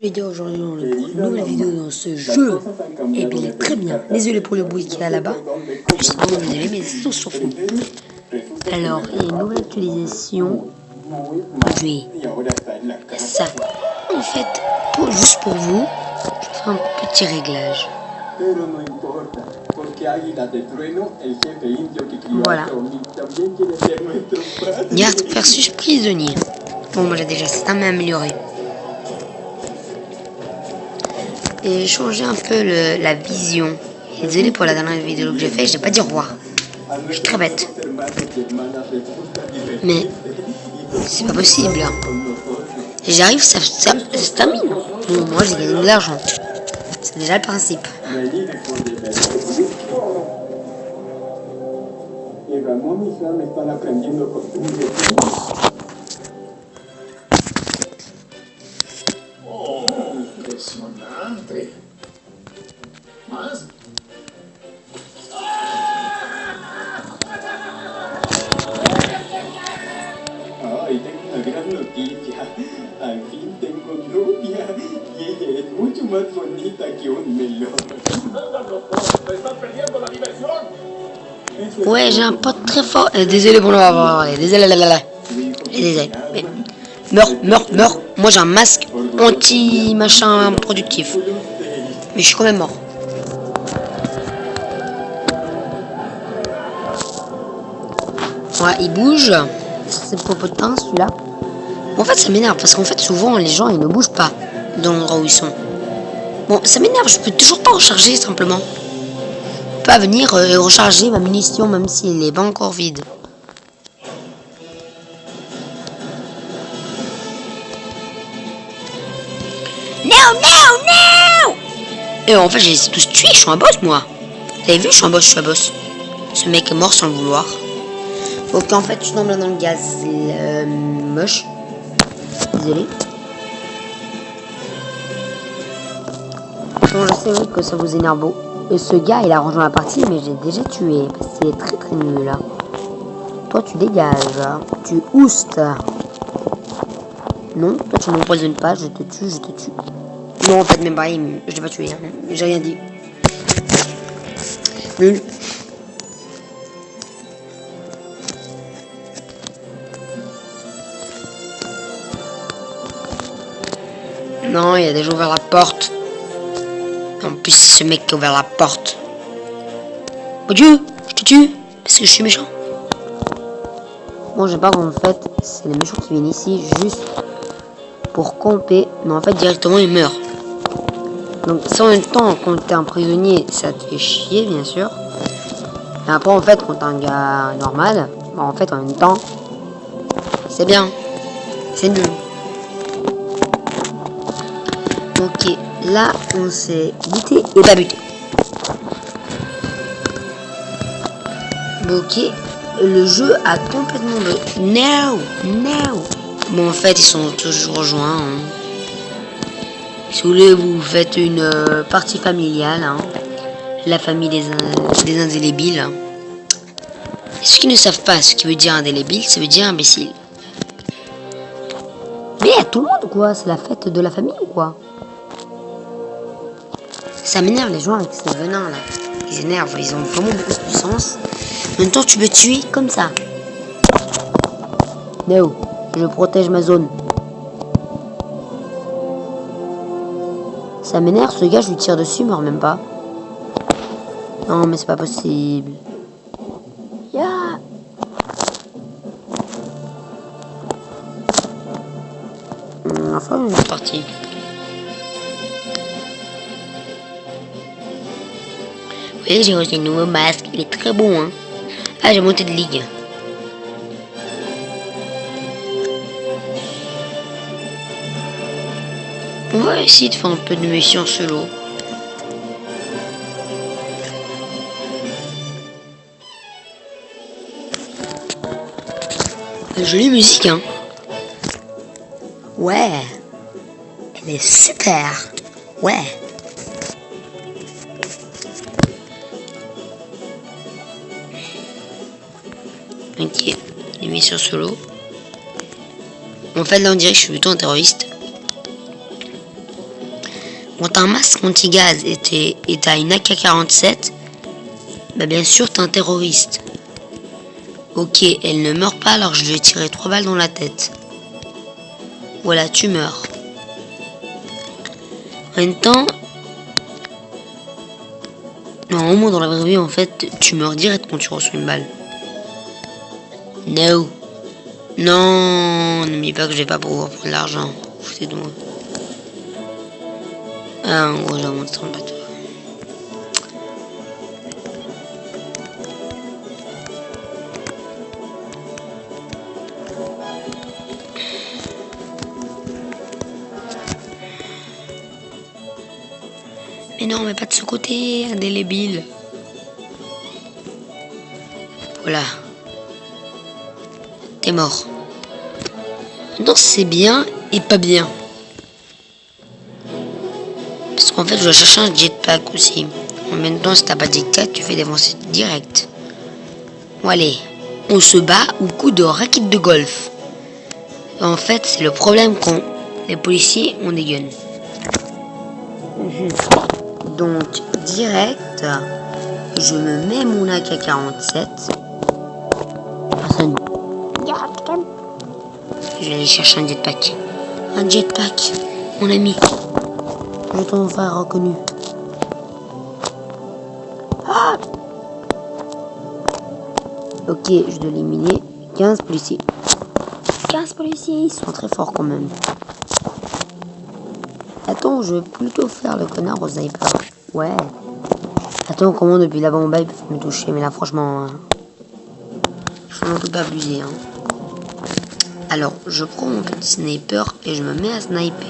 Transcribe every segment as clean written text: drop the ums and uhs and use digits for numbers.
Vidéo aujourd'hui pour une nouvelle vidéo dans ce jeu. Et bien il est très bien. Désolé pour le bruit qu'il y a là-bas. Je suis vraiment désolé mais c'est tout sauf nous. Alors il y a une nouvelle actualisation. Je vais ça. En fait, juste pour vous, je vais faire un petit réglage. Voilà. Garde versus prisonnier. Bon voilà déjà c'est un peu amélioré. Et j'ai changé un peu la vision. Désolé pour la dernière vidéo que j'ai fait, j'ai pas dit au revoir. Je suis très bête. Mais c'est pas possible. Et j'arrive, ça se termine. Bon, moi j'ai gagné de l'argent. C'est déjà le principe. Impresionante. ¿Más? Ay, tengo una gran noticia. Al fin tengo novia y ella es mucho más bonita que un melón. ¡Estás perdiendo la diversión! Ouais, j'ai un pote très fort. Désolé pour l'avoir parlé. Désolé. Désolé. Mais meurs. Moi j'ai un masque anti-machin productif. Mais je suis quand même mort. Ouais, il bouge. C'est popotin celui-là. En fait, ça m'énerve parce qu'en fait, souvent les gens ils ne bougent pas dans l'endroit où ils sont. Bon, ça m'énerve. Je peux toujours pas recharger simplement. Pas venir recharger ma munition même si elle est pas encore vide. No. Et en fait, j'ai les ai tous tués. Je suis un boss, moi. Vous avez vu, je suis un boss. Ce mec est mort sans le vouloir. Donc en fait, je tombe là dans le gaz. C'est moche. Désolé. Bon, je sais que ça vous énerve beau. Et ce gars, il a rejoint la partie, mais j'ai déjà tué. Parce qu'il est très très nul. Toi, tu dégages. Tu oustes. Non, toi, tu m'empoisonnes pas. Je te tue. Non, en fait, même pas. Je l'ai pas tué. Hein. J'ai rien dit. Nul. Non, il a déjà ouvert la porte. En plus, c'est ce mec qui a ouvert la porte. Oh Dieu, je te tue parce que je suis méchant. Moi, j'aime pas qu'en fait, c'est les méchants qui viennent ici juste pour camper. Mais en fait, directement, ils meurent. Donc, ça en même temps, quand t'es un prisonnier, ça te fait chier, bien sûr. Et après, en fait, quand t'es un gars normal, bah, en fait, en même temps, c'est bien. C'est nul. Ok, là on s'est buté et pas buté. Ok, le jeu a complètement de... No. Bon en fait ils sont toujours rejoints. Hein. Si vous voulez vous faites une partie familiale. Hein. La famille des indélébiles. Hein. Et ceux qui ne savent pas ce qui veut dire indélébile, ça veut dire imbécile. Mais à tout le monde quoi, c'est la fête de la famille ou quoi? Ça m'énerve les gens avec ces venins là. Ils énervent, ils ont vraiment beaucoup de puissance. En même temps tu peux tuer comme ça. No, je protège ma zone. Ça m'énerve ce gars, je lui tire dessus, il meurt même pas. Non mais c'est pas possible. Yeah. Enfin une partie. Et j'ai reçu un nouveau masque, il est très bon hein. Ah j'ai monté de ligue. On va essayer de faire un peu de mission solo. Jolie musique hein. Ouais. Elle est super. Ouais. Ok, les missions solo. En fait là on dirait que je suis plutôt un terroriste. Quand t'as un masque anti-gaz et t'as une AK-47, bah bien sûr t'es un terroriste. Ok, elle ne meurt pas alors je lui ai tiré 3 balles dans la tête. Voilà, tu meurs. En même temps, normalement dans la vraie vie en fait, tu meurs direct quand tu reçois une balle. No. Non, ne me dis pas que je vais pas pouvoir prendre l'argent. C'est donc. Ah, en gros, j'ai remonté dans le bateau. Mais non, mais pas de ce côté, indélébile. Voilà. T'es mort. Non, c'est bien et pas bien. Parce qu'en fait, je dois chercher un jetpack aussi. En même temps, si t'as pas de jetpack, tu fais défoncer direct. Bon, allez. On se bat au coup de raquette de golf. En fait, c'est le problème quand les policiers ont des guns. Donc, direct, je me mets mon AK-47. Personne. Je vais aller chercher un jetpack. Un jetpack, mon ami. Je t'en faire reconnu. Ah, ok, je dois éliminer 15 policiers. 15 policiers, ils sont très forts quand même. Attends, je vais plutôt faire le connard au sniper. Ouais. Attends, comment depuis là-bas en bas ils peuvent me toucher. Mais là, franchement, je ne peux pas abuser. Hein. Alors, je prends mon petit sniper et je me mets à sniper.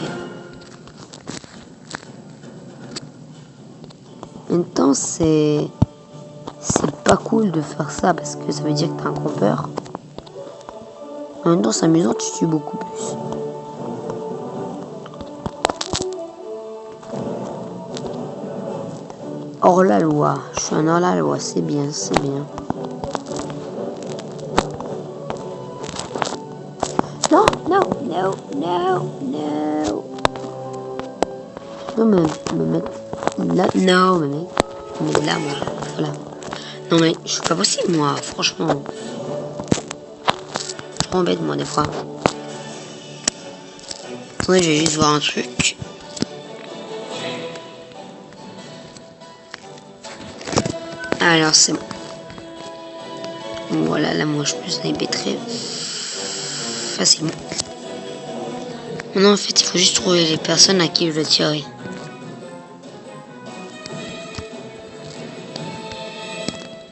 En même temps, c'est pas cool de faire ça parce que ça veut dire que t'as un campeur. En même temps, c'est amusant, tu tues beaucoup plus. Hors la loi, je suis un hors la loi, c'est bien, c'est bien. Non, non, non, non, non. Non, me mettre là, non, mais mec, mais là, moi, voilà. Non, mais je suis pas possible, moi, franchement. Je m'embête, moi, des fois. Attendez, je vais juste voir un truc. Alors, c'est bon. Voilà, là, moi, je peux sniper très facilement. Maintenant, en fait, il faut juste trouver les personnes à qui je dois tirer.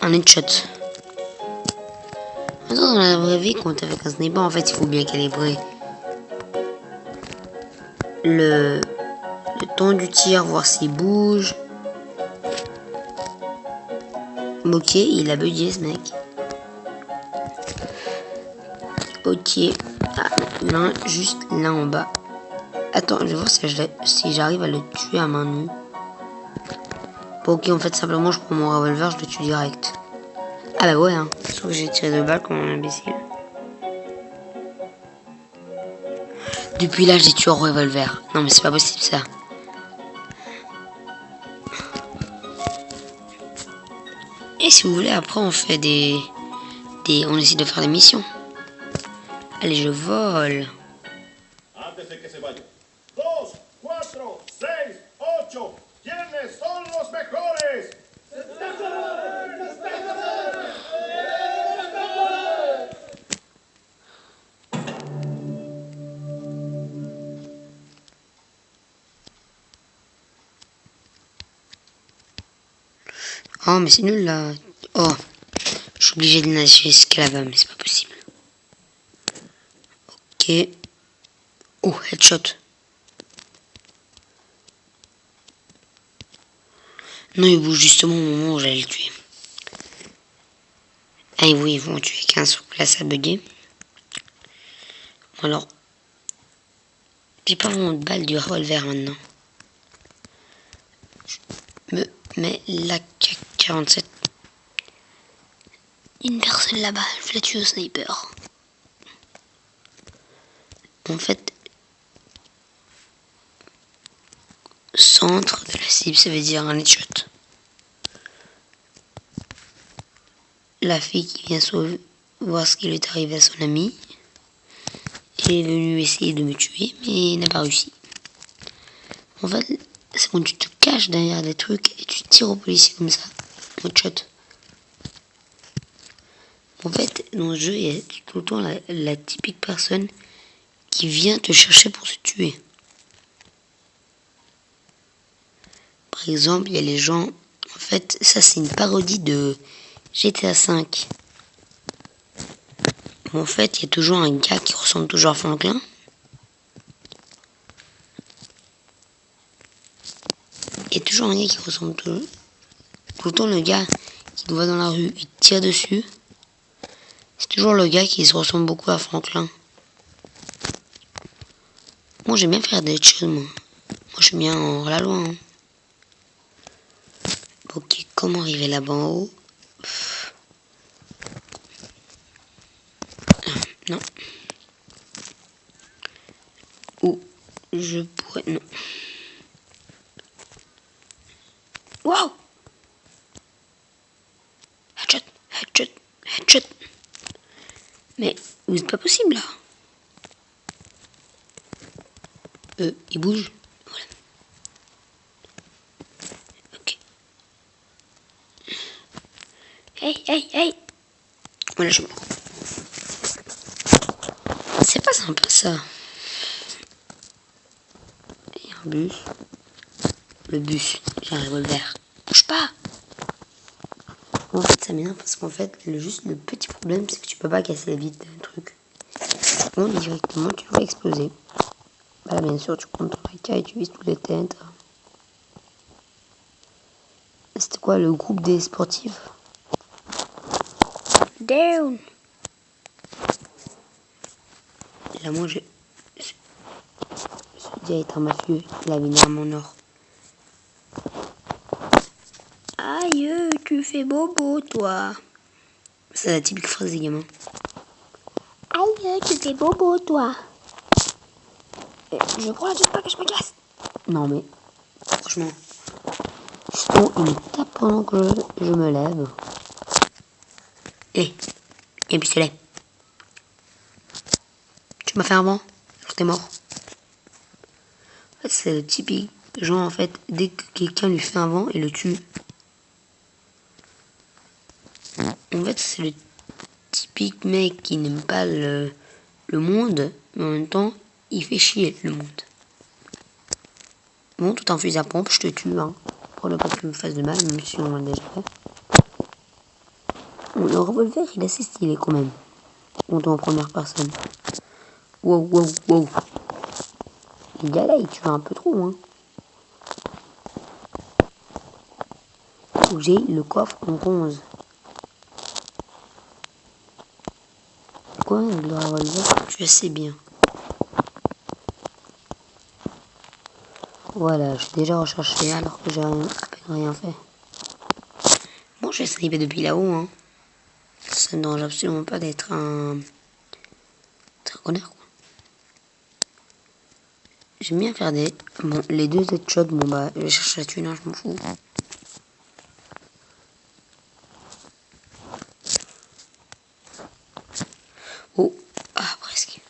Un headshot. Maintenant, dans la vraie vie, quand t'es avec un sniper, en fait, il faut bien calibrer le temps du tir, voir s'il bouge. Ok, il a bugué ce mec. Ok. Ah, là, juste là en bas. Attends, je vais voir si j'arrive à le tuer à main nue. Bon, ok, en fait, simplement, je prends mon revolver, je le tue direct. Ah bah ouais, hein. Sauf que j'ai tiré 2 balles comme un imbécile. Depuis là, j'ai tué au revolver. Non, mais c'est pas possible, ça. Et si vous voulez, après, on fait on essaie de faire des missions. Allez, je vole. Antes de que se vayan. 2, 4, 6, 8. ¿Quiénes son los mejores? Oh, mais c'est nul, là. Oh, je suis obligé de nager jusqu'à là-bas, mais c'est pas possible. Ok. Oh, headshot. Non, il bouge justement au moment où j'allais le tuer. Ah oui, ils vont tuer 15 là, ça a bugué. Alors, j'ai pas vraiment de balle du revolver maintenant. Je me mets la AK-47. Une personne là-bas, je vais la tuer au sniper. En fait, centre de la cible, ça veut dire un headshot. La fille qui vient sauver, voir ce qui lui est arrivé à son ami. Elle est venue essayer de me tuer, mais n'a pas réussi. En fait, c'est quand tu te caches derrière des trucs et tu tires au policier comme ça. Headshot. En fait, dans le jeu, il y a tout le temps la typique personne qui vient te chercher pour se tuer. Par exemple, il y a les gens... En fait, ça c'est une parodie de GTA V. En fait, il y a toujours un gars qui ressemble toujours à Franklin. Il y a toujours un gars qui ressemble tout le temps le gars qui nous voit dans la rue, il tire dessus. C'est toujours le gars qui se ressemble beaucoup à Franklin. Moi j'aime bien faire des choses, moi. Moi je suis bien en la loin. Hein. Ok, comment arriver là-bas en haut? Non. Ou je pourrais... Non. Wow! Headshot, headshot, headshot. Mais c'est pas possible là. Il bouge. Voilà. Ok. Hey, hey, hey. Voilà, je suis mort. C'est pas sympa ça. Il y a un bus. Le bus, j'ai un revolver. Bouge pas. En fait, ça m'énerve parce qu'en fait, le petit problème, c'est que tu peux pas casser la vitre d'un truc. On directement, tu dois exploser. Bah, bien sûr, tu prends ton AK et tu vises toutes les têtes. C'était quoi le groupe des sportifs? Down. Là, moi, ce gars est un mafieux. Il avait une arme en or. Aïe, tu fais bobo, toi. C'est la typique phrase des gamins. Aïe, tu fais bobo, toi. Je prends la jetpack que je me casse. Non, mais franchement, justement, il me tape pendant que je me lève. Hé, il y a un pistolet. Tu m'as fait un vent, alors t'es mort. En fait, c'est le typique genre, en fait, dès que quelqu'un lui fait un vent, il le tue. En fait, c'est le typique mec qui n'aime pas le monde, mais en même temps, il fait chier le monde. Bon, tout un fusil à pompe, je te tue, hein. Pour ne pas que tu me fasses de mal, même si on l'a déjà fait. Bon, le revolver, il est assez stylé quand même. On est en première personne. Wow, wow, wow. Les gars là, ils tuent un peu trop, hein. J'ai le coffre en bronze. Quoi, le revolver, tu sais bien. Voilà, j'ai déjà recherché alors que j'ai à peine rien fait. Bon, je vais sniper depuis là-haut, hein. Ça ne dérange absolument pas d'être un connard, quoi. J'aime bien faire des... Bon, les deux headshots, bon bah, je cherche la thune, hein, je m'en fous. Oh, ah, presque.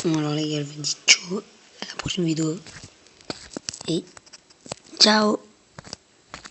Bon alors les gars, je vous dis ciao, à la prochaine vidéo. Et ciao.